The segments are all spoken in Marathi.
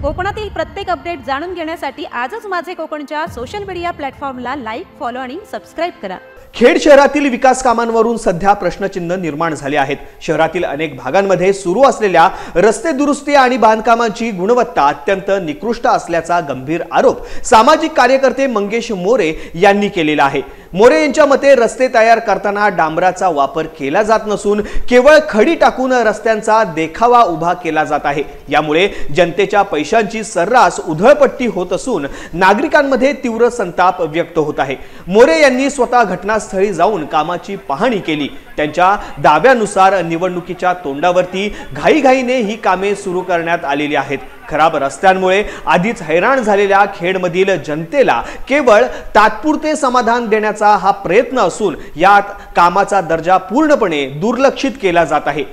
कोकणातील प्रत्येक अपडेट जाणून घेण्यासाठी आजच माझे कोकणच्या सोशल मीडिया प्लॅटफॉर्मला लाईक, फॉलो आणि सबस्क्राइब करा। खेड शहरातील विकास कामांवरून सध्या प्रश्नचिन्ह निर्माण झाले आहेत। शहरातील अनेक भागांमध्ये सुरू असलेल्या रस्ते दुरुस्ती आणि बांधकामांची गुणवत्ता अत्यंत निकृष्ट असल्याचा गंभीर आरोप सामाजिक कार्यकर्ते मंगेश मोरे यांनी केलेला आहे। मोरे यांच्या मते रस्ते तयार करताना डांबराचा वापर केला जात नसून केवळ खडी टाकून रस्त्यांचा देखावा उभा केला जात आहे। यामुळे जनतेच्या पैशांची सर्रास उधळपट्टी होत असून नागरिकांमध्ये तीव्र संताप व्यक्त होत आहे। मोरे यांनी स्वतः घटनास्थळी जाऊन कामाची पाहणी केली। त्यांच्या दाव्यानुसार निवडणुकीच्या तोंडावरती घाईघाईने ही कामे सुरू करण्यात आलेली आहेत। खराब रस्त्यांमुळे आधीच हैराण झालेल्या खेडमधील जनतेला केवळ तात्पुरते समाधान देण्याचा हा प्रयत्न असून यात कामाचा दर्जा पूर्णपणे दुर्लक्षित केला जात आहे।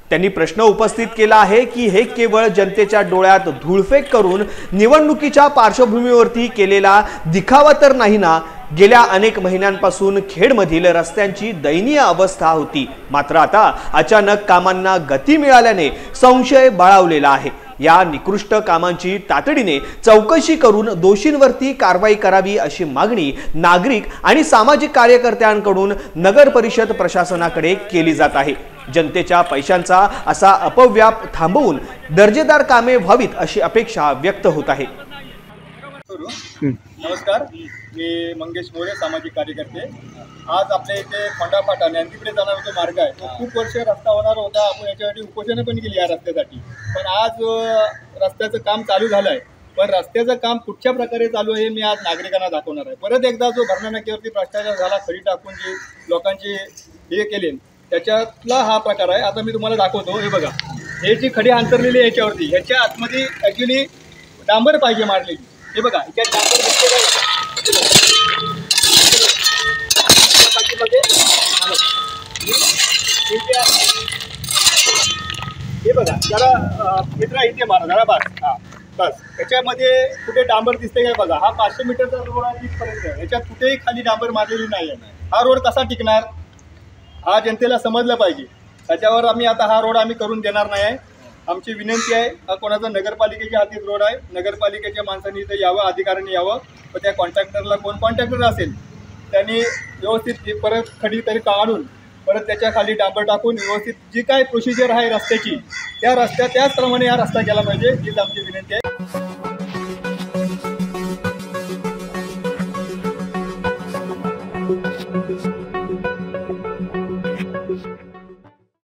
त्यांनी प्रश्न उपस्थित केला आहे की हे केवळ जनतेच्या डोळ्यात धूळफेक करून निवडणुकीच्या पार्श्वभूमीवरती केलेला दिखावा तर नाही ना। गेल्या अनेक महिन्यांपासून खेडमधील रस्त्यांची दयनीय अवस्था होती, मात्र आता अचानक कामांना गती मिळाल्याने संशय बळावलेला आहे। या निकृष्ट कामांची तातडीने चौकशी करून दोषींवरती कारवाई करावी अशी मागणी नागरिक आणि सामाजिक कार्यकर्त्यांकडून नगर परिषद प्रशासनाकडे केली जात आहे। जनतेच्या पैशांचा असा अपव्याप थांबवून दर्जेदार कामे व्हावीत अशी अपेक्षा व्यक्त होत आहे। नमस्कार, मी मंगेश मोरे, सामाजिक कार्यकर्ते। आज आपल्या इथे खोंडाफाटा आणि तिकडे जाणारा जो मार्ग आहे तो खूप वर्ष रस्ता होणार होता। आपण याच्यासाठी उपोषणं पण केली या रस्त्यासाठी, पण आज रस्त्याचं काम चालू झालं आहे। पण रस्त्याचं काम कुठच्या प्रकारे चालू आहे मी आज नागरिकांना दाखवणार आहे। परत एकदा जो भरणा नाक्यावरती भ्रष्टाचार झाला, खडी टाकून जे लोकांचे हे केले त्याच्यातला हा प्रकार आहे। आता मी तुम्हाला दाखवतो। हे बघा, हे जी खडी अंतरलेली आहे याच्यावरती, ह्याच्या आतमध्ये ॲक्च्युली डांबर पाहिजे मारलेली। हे बघा, ह्याच्यात डांबर हे बघा, जरा मित्रा इथे मारा जरा, बस हां बस। त्याच्यामध्ये कुठे डांबर दिसते काय बघा। हा 500 मीटरचा रोड आहे तिथपर्यंत, ह्याच्यात कुठेही खाली डांबर मारलेली नाही आहे। हा रोड कसा टिकणार हा जनतेला समजलं पाहिजे। त्याच्यावर आम्ही आता हा रोड आम्ही करून देणार नाही आहे। आमची विनंती आहे, हा कोणाचा नगरपालिकेच्या हाती रोड आहे, नगरपालिकेच्या माणसांनी इथे यावं, अधिकाऱ्यांनी यावं व त्या कॉन्ट्रॅक्टरला, कोण कॉन्ट्रॅक्टर असेल त्यांनी व्यवस्थित परत खडी तरी काढून परत त्याच्या खाली डांबर टाकून व्यवस्थित जी काय प्रोसिजर आहे रस्त्याची, त्या त्याचप्रमाणे हा रस्ता केला पाहिजे हीच आमची विनंती आहे।